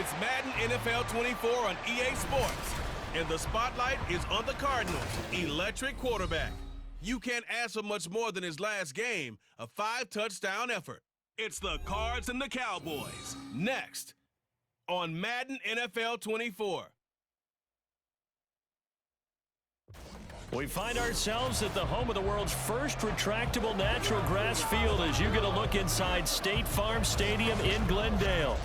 It's Madden NFL 24 on EA Sports, and the spotlight is on the Cardinals' electric quarterback. You can't ask for much more than his last game, a 5-touchdown effort. It's the Cards and the Cowboys, next on Madden NFL 24. We find ourselves at the home of the world's first retractable natural grass field as you get a look inside State Farm Stadium in Glendale.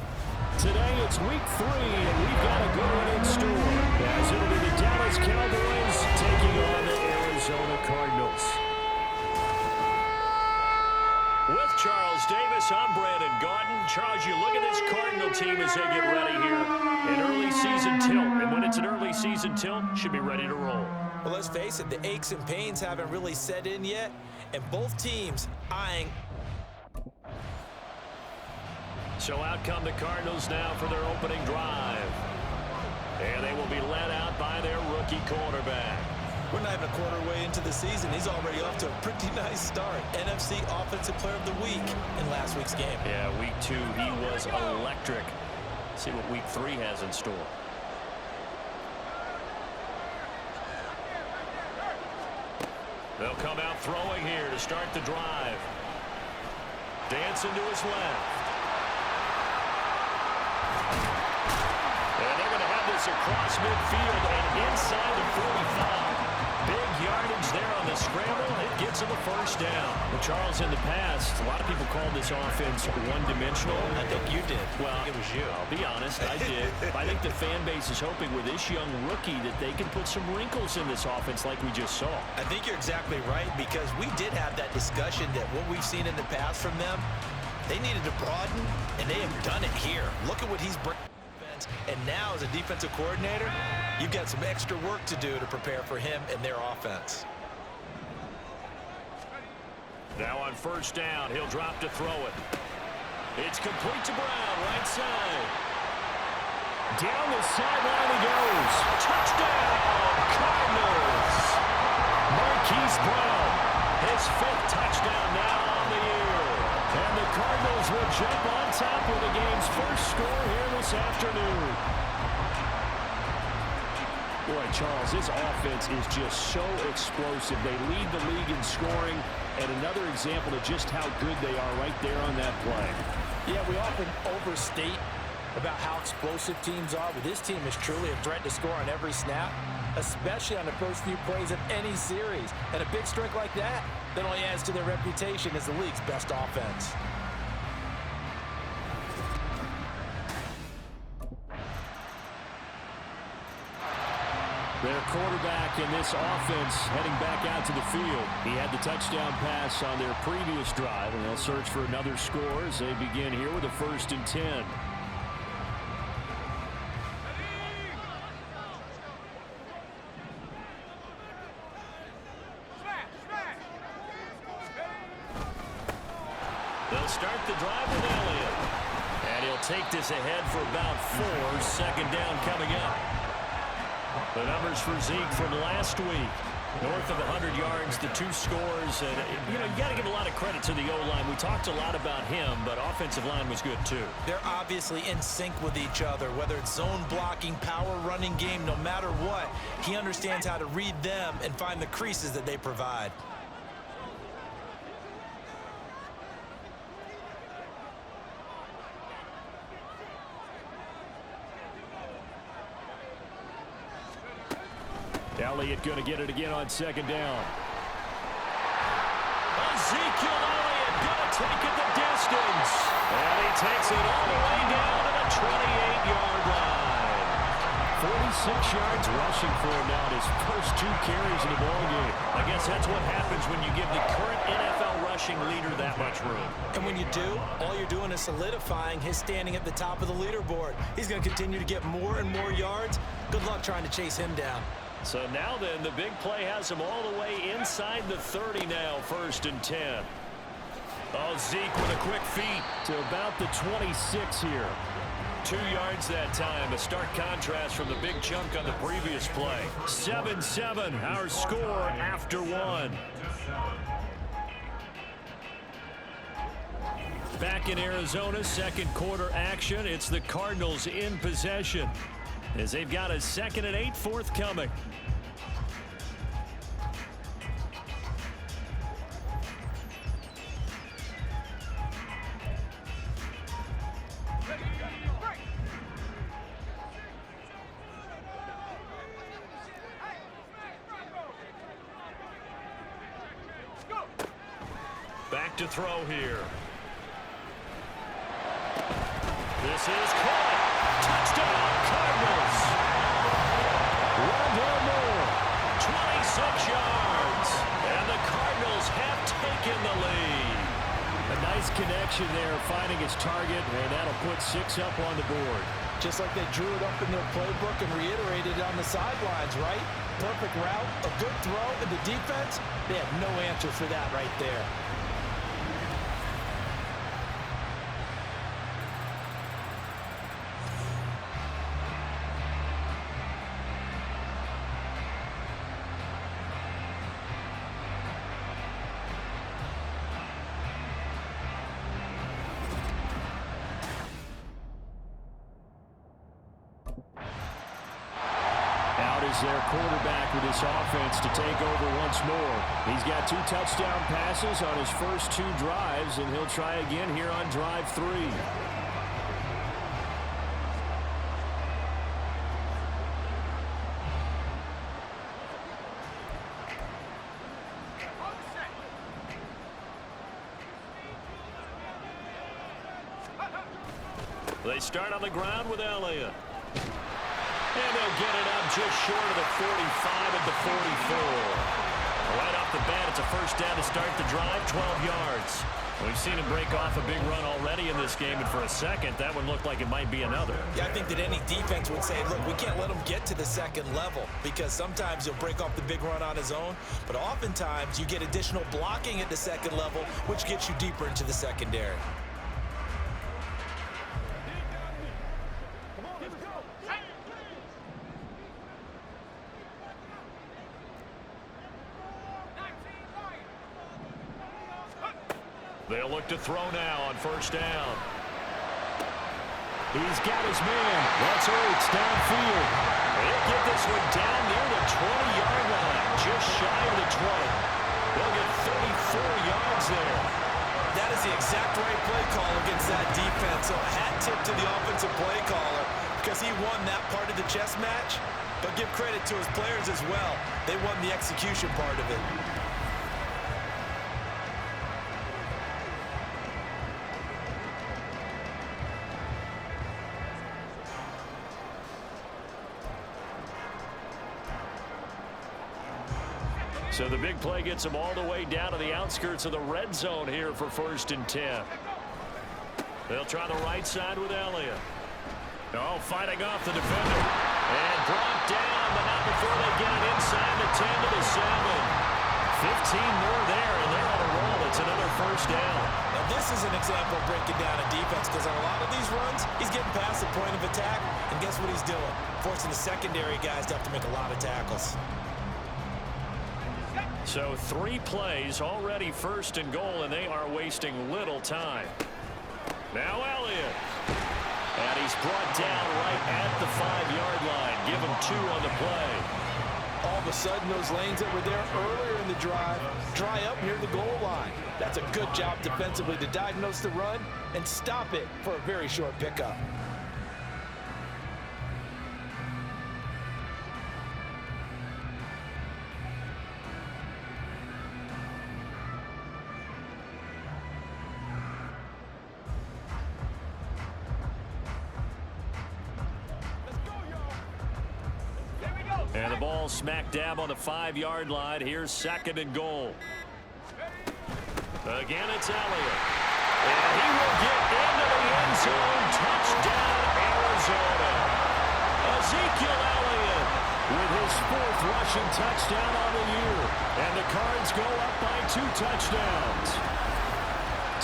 Today it's week 3, and we've got a good one in store, as it'll be the Dallas Cowboys taking on the Arizona Cardinals. With Charles Davis, I'm Brandon Gaudin. Charles, you look at this Cardinal team as they get ready here. An early season tilt, and when it's an early season tilt, should be ready to roll. Well, let's face it, the aches and pains haven't really set in yet, and both teams eyeing. So out come the Cardinals now for their opening drive. And they will be led out by their rookie quarterback. We're not even a quarter way into the season. He's already off to a pretty nice start. NFC Offensive Player of the Week in last week's game. Yeah, week 2, he was electric. See what week 3 has in store. They'll come out throwing here to start the drive. Dancing to his left. And they're going to have this across midfield and inside the 45. Big yardage there on the scramble. It gets him a first down. Well, Charles, in the past, a lot of people called this offense one-dimensional. I think you did. Well, it was you. I'll be honest, I did. I think the fan base is hoping with this young rookie that they can put some wrinkles in this offense like we just saw. I think you're exactly right, because we did have that discussion that what we've seen in the past from them, they needed to broaden, and they have done it here. Look at what he's bringing. And now, as a defensive coordinator, you've got some extra work to do to prepare for him and their offense. Now on first down, he'll drop to throw it. It's complete to Brown, right side. Down the sideline he goes. Touchdown, Cardinals! Marquise Brown, his 5th touchdown now on the year. And the Cardinals will jump on top with the game's first score here this afternoon. Boy, Charles, this offense is just so explosive. They lead the league in scoring, and another example of just how good they are right there on that play. Yeah, we often overstate about how explosive teams are, but this team is truly a threat to score on every snap, especially on the first few plays of any series. And a big strike like that only adds to their reputation as the league's best offense. Their quarterback in this offense heading back out to the field. He had the touchdown pass on their previous drive, and they'll search for another score as they begin here with a 1st and 10. They'll start the drive with Elliott. And he'll take this ahead for about 4. Second down coming up. The numbers for Zeke from last week. North of 100 yards, the 2 scores. And, you got to give a lot of credit to the O-line. We talked a lot about him, but offensive line was good too. They're obviously in sync with each other, whether it's zone blocking, power running game, no matter what. He understands how to read them and find the creases that they provide. Elliott going to get it again on second down. Ezekiel Elliott going to take it the distance. And he takes it all the way down to the 28-yard line. 46 yards rushing for him now in his first 2 carries in the ballgame. I guess that's what happens when you give the current NFL rushing leader that much room. And when you do, all you're doing is solidifying his standing at the top of the leaderboard. He's going to continue to get more and more yards. Good luck trying to chase him down. So now then, the big play has him all the way inside the 30 now, 1st and 10. Oh, Zeke with a quick feed to about the 26 here. 2 yards that time, a stark contrast from the big chunk on the previous play. 7-7, our score after 1. Back in Arizona, second quarter action. It's the Cardinals in possession as they've got a 2nd and 8 forthcoming. Back to throw here. This is caught. Touchdown, Cardinals. Rondell Moore, 26 yards. And the Cardinals have taken the lead. A nice connection there, finding his target, and that'll put 6 up on the board. Just like they drew it up in their playbook and reiterated it on the sidelines, right? Perfect route, a good throw, and the defense, they have no answer for that right there. Their quarterback with his offense to take over once more. He's got 2 touchdown passes on his first 2 drives, and he'll try again here on drive 3. They start on the ground with Elliott. And they'll get it up just short of the 45 at the 44. Right off the bat, it's a first down to start the drive, 12 yards. We've seen him break off a big run already in this game, and for a second, that one looked like it might be another. Yeah, I think that any defense would say, look, we can't let him get to the second level, because sometimes he'll break off the big run on his own, but oftentimes you get additional blocking at the second level, which gets you deeper into the secondary. They'll look to throw now on first down. He's got his man. That's Ertz downfield. They'll get this one down near the 20-yard line, just shy of the 20. They'll get 34 yards there. That is the exact right play call against that defense. So a hat tip to the offensive play caller because he won that part of the chess match. But give credit to his players as well. They won the execution part of it. So the big play gets them all the way down to the outskirts of the red zone here for 1st and 10. They'll try the right side with Elliott. Oh, fighting off the defender. And brought down, but not before they get it inside the 10 to the 7. 15 more there, and they're on a roll. It's another first down. Now this is an example of breaking down a defense, because on a lot of these runs, he's getting past the point of attack, and guess what he's doing? Forcing the secondary guys to have to make a lot of tackles. So 3 plays, already 1st and goal, and they are wasting little time. Now Elliott. And he's brought down right at the 5-yard line. Give him 2 on the play. All of a sudden, those lanes that were there earlier in the drive dry up near the goal line. That's a good job defensively to diagnose the run and stop it for a very short pickup. And the ball smack dab on the 5-yard line. Here's 2nd and goal. Again, it's Elliott. And he will get into the end zone. Touchdown, Arizona. Ezekiel Elliott with his 4th rushing touchdown on the year. And the Cards go up by 2 touchdowns.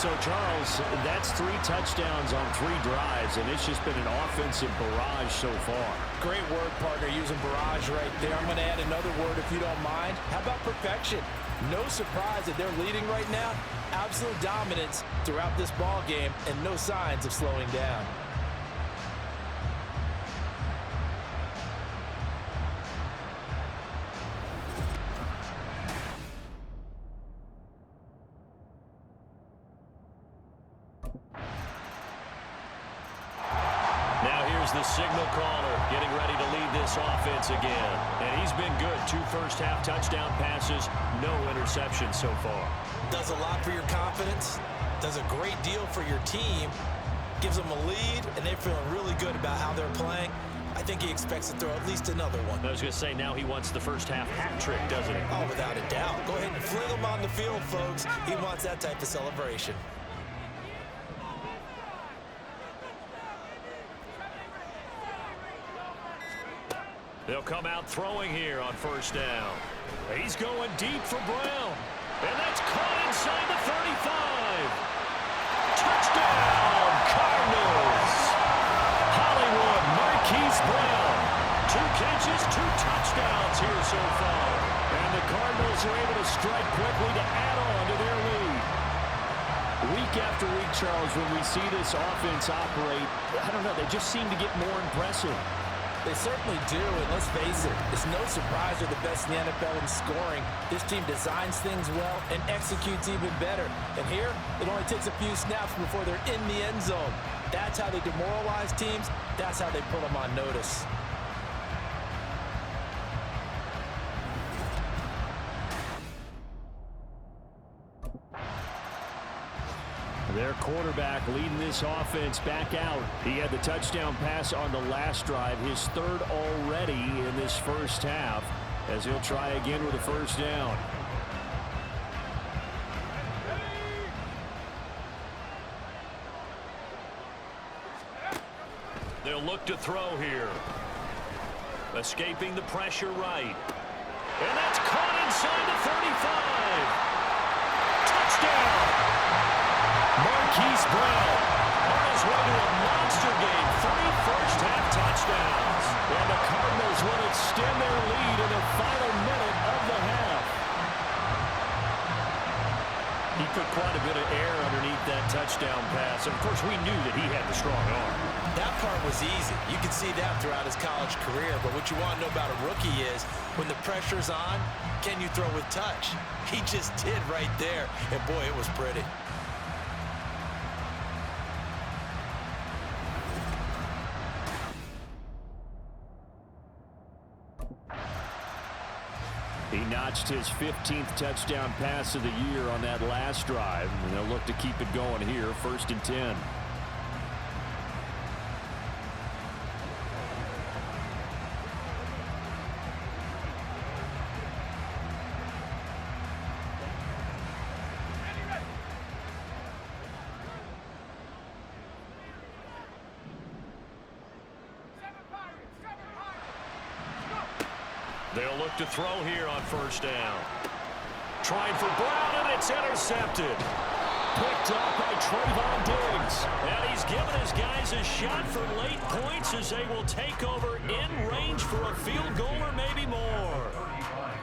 So, Charles, that's 3 touchdowns on 3 drives, and it's just been an offensive barrage so far. Great word, partner, using barrage right there. I'm going to add another word if you don't mind. How about perfection? No surprise that they're leading right now. Absolute dominance throughout this ball game and no signs of slowing down. The signal caller getting ready to lead this offense again. And he's been good. 2 first-half touchdown passes, no interceptions so far. Does a lot for your confidence, does a great deal for your team, gives them a lead, and they're feeling really good about how they're playing. I think he expects to throw at least another one. I was going to say, now he wants the first-half hat trick, doesn't he? Oh, without a doubt. Go ahead and fling him on the field, folks. He wants that type of celebration. They'll come out throwing here on first down. He's going deep for Brown. And that's caught inside the 35. Touchdown, Cardinals. Hollywood, Marquise Brown. 2 catches, 2 touchdowns here so far. And the Cardinals are able to strike quickly to add on to their lead. Week after week, Charles, when we see this offense operate, I don't know, they just seem to get more impressive. They certainly do, and let's face it, it's no surprise they're the best in the NFL in scoring. This team designs things well and executes even better. And here, it only takes a few snaps before they're in the end zone. That's how they demoralize teams. That's how they put them on notice. Their quarterback leading this offense back out. He had the touchdown pass on the last drive, his 3rd already in this first half, as he'll try again with a first down. They'll look to throw here. Escaping the pressure right. And that's caught inside the 35. Touchdown! Marquise Brown on his way to a monster game. 3 first-half touchdowns. And the Cardinals will extend their lead in the final minute of the half. He put quite a bit of air underneath that touchdown pass. Of course, we knew that he had the strong arm. That part was easy. You can see that throughout his college career. But what you want to know about a rookie is when the pressure's on, can you throw with touch? He just did right there. And, boy, it was pretty. He notched his 15th touchdown pass of the year on that last drive. And they'll look to keep it going here, 1st and 10. They'll look to throw here on first down. Trying for Brown, and it's intercepted. Picked up by Trayvon Diggs. And he's given his guys a shot for late points as they will take over in range for a field goal or maybe more.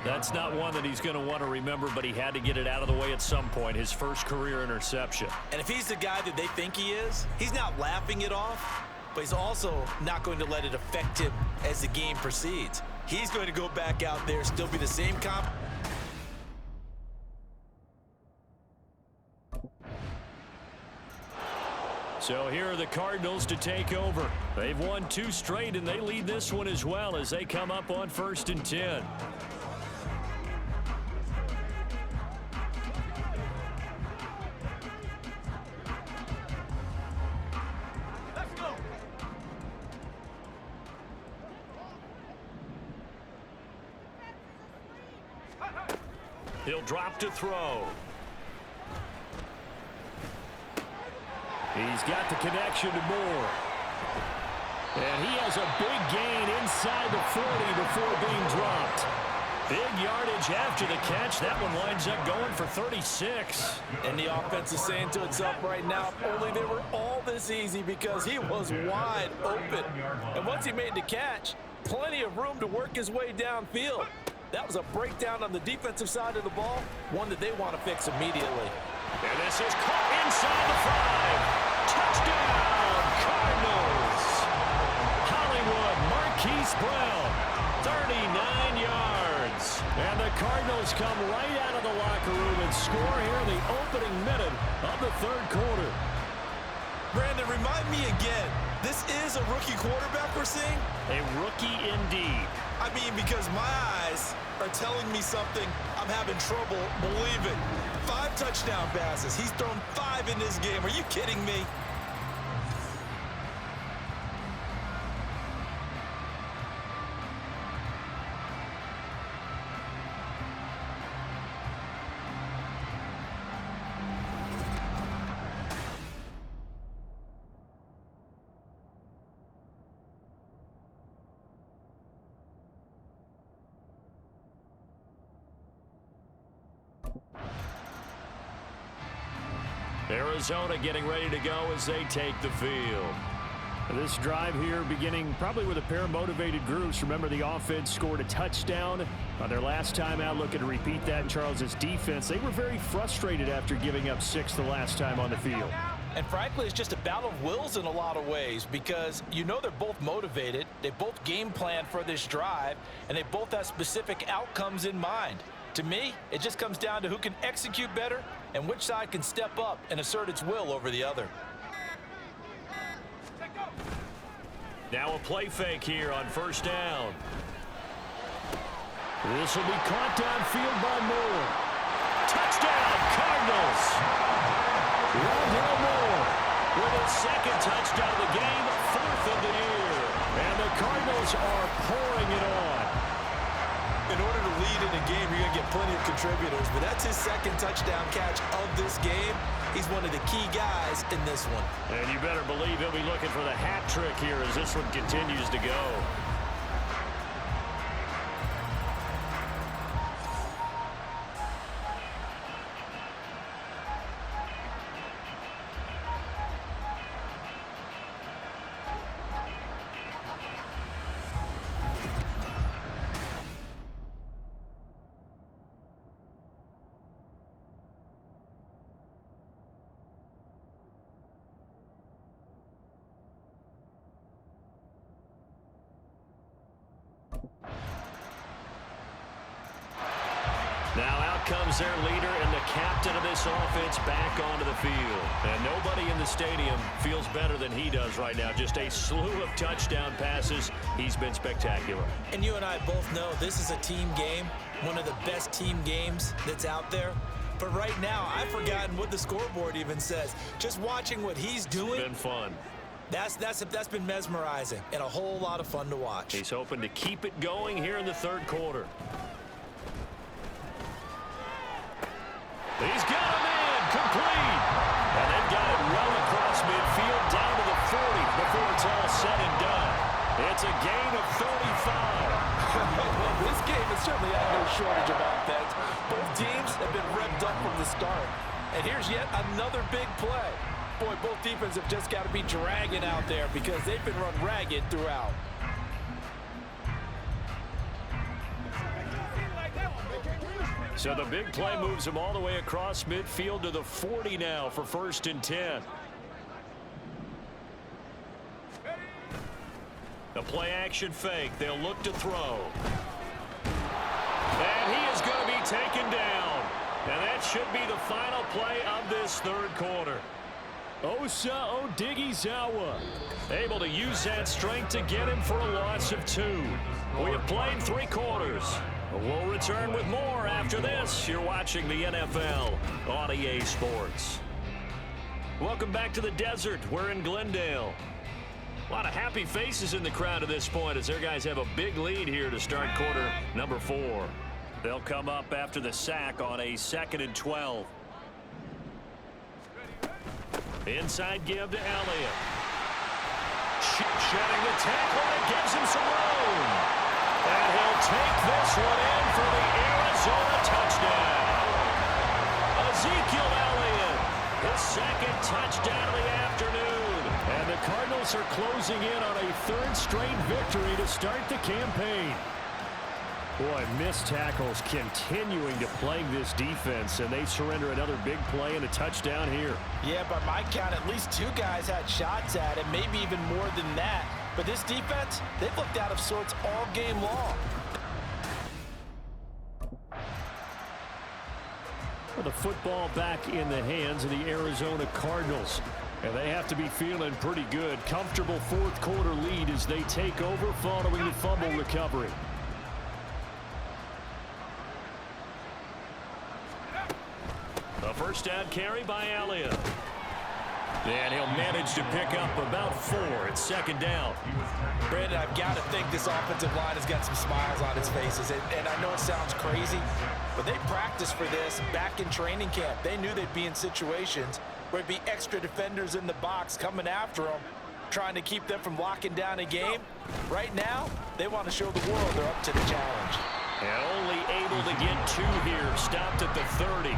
That's not one that he's going to want to remember, but he had to get it out of the way at some point, his first career interception. And if he's the guy that they think he is, he's not laughing it off, but he's also not going to let it affect him as the game proceeds. He's going to go back out there, still be the same comp. So here are the Cardinals to take over. They've won 2 straight, and they lead this one as well as they come up on 1st and 10. He'll drop to throw. He's got the connection to Moore. And he has a big gain inside the 40 before being dropped. Big yardage after the catch. That one winds up going for 36. And the offense is saying to itself right now, if only they were all this easy, because he was wide open. And once he made the catch, plenty of room to work his way downfield. That was a breakdown on the defensive side of the ball, one that they want to fix immediately. And this is caught inside the 5. Touchdown, Cardinals. Hollywood Marquise Brown, 39 yards. And the Cardinals come right out of the locker room and score here in the opening minute of the third quarter. Brandon, remind me again, this is a rookie quarterback we're seeing? A rookie indeed. I mean, because my eyes are telling me something I'm having trouble believing. 5 touchdown passes. He's thrown 5 in this game. Are you kidding me? Arizona getting ready to go as they take the field. This drive here beginning probably with a pair of motivated groups. Remember, the offense scored a touchdown on their last time out. Looking to repeat that in Charles's defense. They were very frustrated after giving up 6 the last time on the field. And frankly, it's just a battle of wills in a lot of ways, because you know they're both motivated. They both game plan for this drive, and they both have specific outcomes in mind. To me, it just comes down to who can execute better and which side can step up and assert its will over the other. Now a play fake here on first down. This will be caught downfield by Moore. Touchdown, Cardinals! Rondell Moore with his second touchdown of the game, 4th of the year. And the Cardinals are pouring it on. In order to lead in a game, you're going to get plenty of contributors, but that's his second touchdown catch of this game. He's one of the key guys in this one. And you better believe he'll be looking for the hat trick here as this one continues to go. Now out comes their leader and the captain of this offense back onto the field. And nobody in the stadium feels better than he does right now. Just a slew of touchdown passes. He's been spectacular. And you and I both know this is a team game, one of the best team games that's out there. But right now, I've forgotten what the scoreboard even says. Just watching what he's doing. It's been fun. That's been mesmerizing and a whole lot of fun to watch. He's hoping to keep it going here in the third quarter. He's got a man complete. And they've got it well across midfield down to the 40 before it's all said and done. It's a gain of 35. Well, this game has certainly had no shortage of offense. Both teams have been revved up from the start. And here's yet another big play. Boy, both defenses have just got to be dragging out there because they've been run ragged throughout. So the big play moves them all the way across midfield to the 40 now for 1st and 10. The play action fake. They'll look to throw. And he is going to be taken down. And that should be the final play of this third quarter. Osa Odighizuwa able to use that strength to get him for a loss of 2. We have played 3 quarters. We'll return with more after this. You're watching the NFL on EA Sports. Welcome back to the desert. We're in Glendale. A lot of happy faces in the crowd at this point as their guys have a big lead here to start quarter number 4. They'll come up after the sack on a 2nd and 12. Inside give to Elliott. Shedding the tackle that gives him some room. And he'll take this one in for the Arizona touchdown. Ezekiel Elliott, his second touchdown of the afternoon. And the Cardinals are closing in on a third straight victory to start the campaign. Boy, missed tackles continuing to plague this defense, and they surrender another big play and a touchdown here. Yeah, by my count, at least 2 guys had shots at it, maybe even more than that. But this defense, they've looked out of sorts all game long. Well, the football back in the hands of the Arizona Cardinals. And they have to be feeling pretty good. Comfortable fourth quarter lead as they take over following the fumble recovery. A first down carry by Elliott. And he'll manage to pick up about 4 at second down. Brandon, I've got to think this offensive line has got some smiles on its faces. And I know it sounds crazy, but they practiced for this back in training camp. They knew they'd be in situations where it'd be extra defenders in the box coming after them, trying to keep them from locking down a game. Right now, they want to show the world they're up to the challenge. And only able to get 2 here. Stopped at the 30.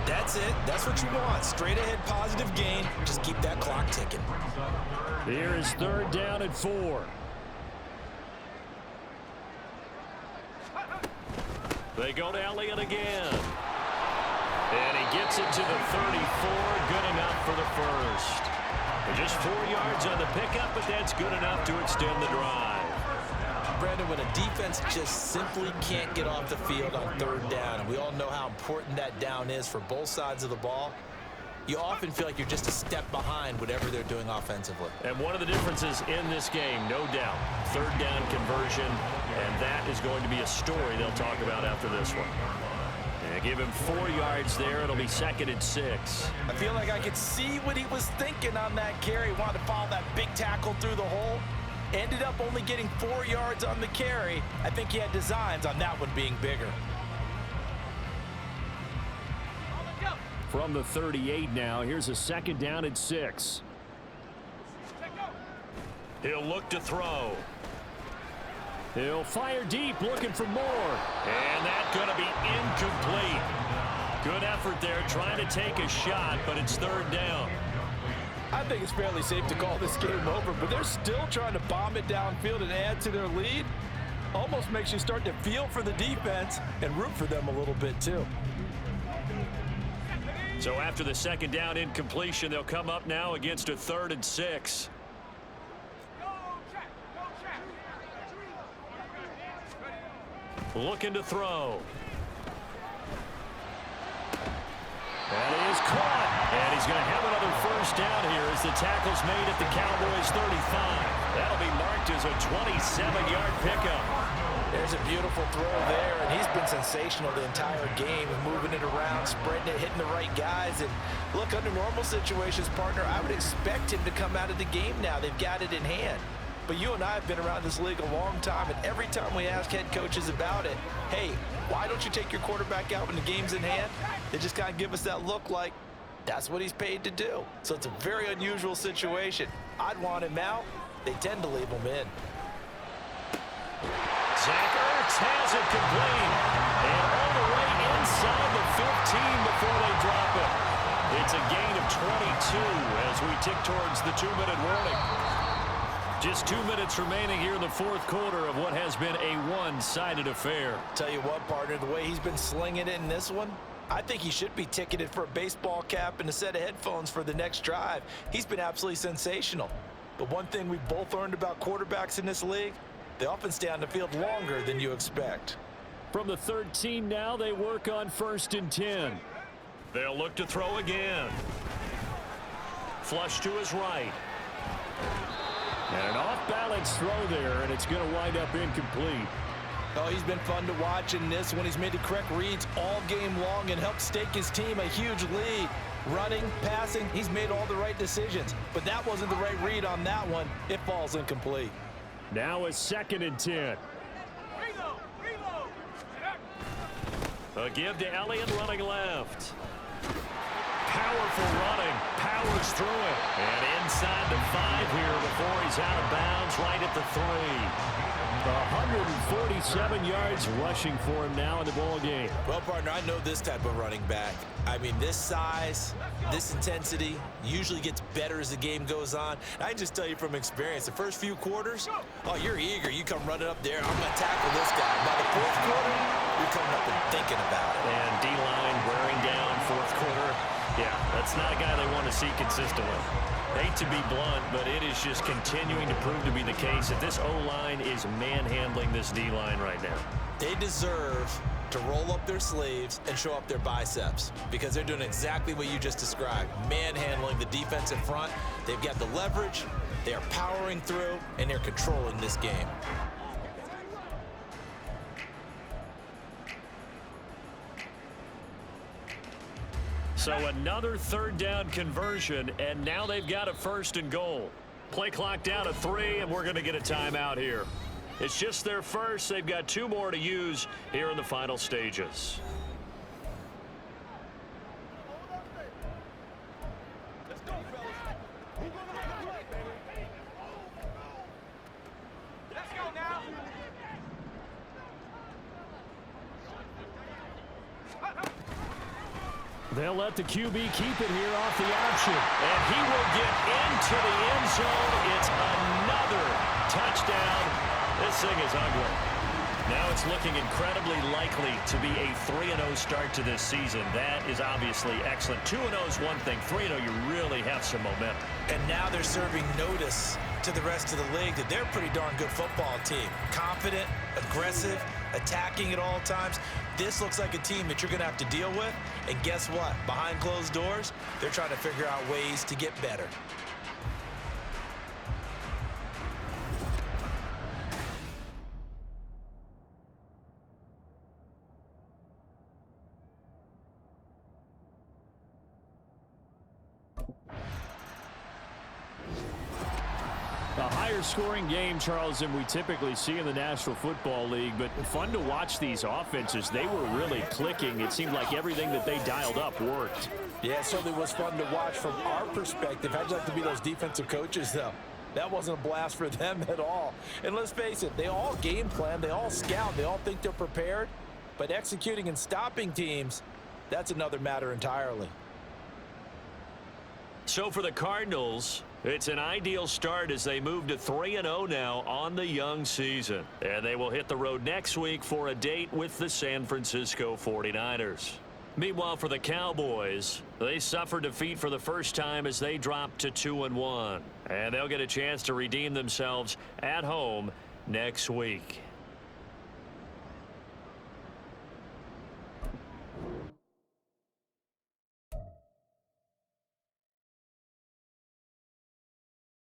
That's it. That's what you want. Straight ahead positive gain. Just keep that clock ticking. Here is third down and 4. They go to Elliott again. And he gets it to the 34. Good enough for the first. And just 4 yards on the pickup, but that's good enough to extend the drive. Brandon, when a defense just simply can't get off the field on third down, and we all know how important that down is for both sides of the ball, you often feel like you're just a step behind whatever they're doing offensively. And one of the differences in this game, no doubt, third down conversion, and that is going to be a story they'll talk about after this one. And give him 4 yards there. It'll be 2nd and 6. I feel like I could see what he was thinking on that carry. He wanted to follow that big tackle through the hole. Ended up only getting 4 yards on the carry. I think he had designs on that one being bigger. From the 38 now, here's a 2nd down and 6. He'll look to throw. He'll fire deep, looking for more. And that's going to be incomplete. Good effort there, trying to take a shot, but it's third down. I think it's fairly safe to call this game over, but they're still trying to bomb it downfield and add to their lead. Almost makes you start to feel for the defense and root for them a little bit too. So after the 2nd down incompletion, they'll come up now against a 3rd and 6. Looking to throw. That is caught. And he's going to have another first down here as the tackle's made at the Cowboys 35. That'll be marked as a 27-yard pickup. There's a beautiful throw there, and he's been sensational the entire game, moving it around, spreading it, hitting the right guys. And look, under normal situations, partner, I would expect him to come out of the game now. They've got it in hand. But you and I have been around this league a long time, and every time we ask head coaches about it, hey, why don't you take your quarterback out when the game's in hand? They just kind of give us that look like that's what he's paid to do. So it's a very unusual situation. I'd want him out. They tend to leave him in. Zach Ertz has it complete. And all the way inside the 15 before they drop it. It's a gain of 22 as we tick towards the 2-minute warning. Just 2 minutes remaining here in the fourth quarter of what has been a one-sided affair. Tell you what, partner, the way he's been slinging it in this one, I think he should be ticketed for a baseball cap and a set of headphones for the next drive. He's been absolutely sensational. But one thing we've both learned about quarterbacks in this league, they often stay on the field longer than you expect. From the 13 now, they work on 1st and 10. They'll look to throw again. Flush to his right. And an off-balance throw there, and it's going to wind up incomplete. Oh, he's been fun to watch in this one. He's made the correct reads all game long and helped stake his team a huge lead. Running, passing, he's made all the right decisions. But that wasn't the right read on that one. It falls incomplete. Now a 2nd and 10. A give to Elliott running left. Powerful running. Power runs through it. And inside the 5 here before he's out of bounds right at the 3. 147 yards rushing for him now in the ball game. Well, partner, I know this type of running back. I mean, this size, this intensity usually gets better as the game goes on. And I just tell you from experience, the first few quarters, oh, you're eager. You come running up there. I'm going to tackle this guy. By the fourth quarter, you're coming up and thinking about it. And D-line wearing down fourth quarter. Yeah, that's not a guy they want to see consistently. Hate to be blunt, but it is just continuing to prove to be the case that this O-line is manhandling this D-line right now. They deserve to roll up their sleeves and show up their biceps because they're doing exactly what you just described, manhandling the defensive front. They've got the leverage, they are powering through, and they're controlling this game. So another third down conversion, and now they've got a 1st and goal. Play clock down to 3, and we're going to get a timeout here. It's just their first. They've got 2 more to use here in the final stages. They'll let the QB keep it here off the option. And he will get into the end zone. It's another touchdown. This thing is ugly. Now it's looking incredibly likely to be a 3-0 start to this season. That is obviously excellent. 2-0 is one thing. 3-0, you really have some momentum. And now they're serving notice to the rest of the league that they're a pretty darn good football team. Confident, aggressive, attacking at all times. This looks like a team that you're going to have to deal with. And guess what? Behind closed doors, they're trying to figure out ways to get better. A higher scoring game, Charles, than we typically see in the National Football League, but fun to watch these offenses. They were really clicking. It seemed like everything that they dialed up worked. Yeah, it certainly was fun to watch from our perspective. How'd you like to be those defensive coaches, though? That wasn't a blast for them at all. And let's face it, they all game plan, they all scout, they all think they're prepared. But executing and stopping teams, that's another matter entirely. So for the Cardinals, it's an ideal start as they move to 3-0 now on the young season. And they will hit the road next week for a date with the San Francisco 49ers. Meanwhile, for the Cowboys, they suffered defeat for the first time as they dropped to 2-1. And they'll get a chance to redeem themselves at home next week.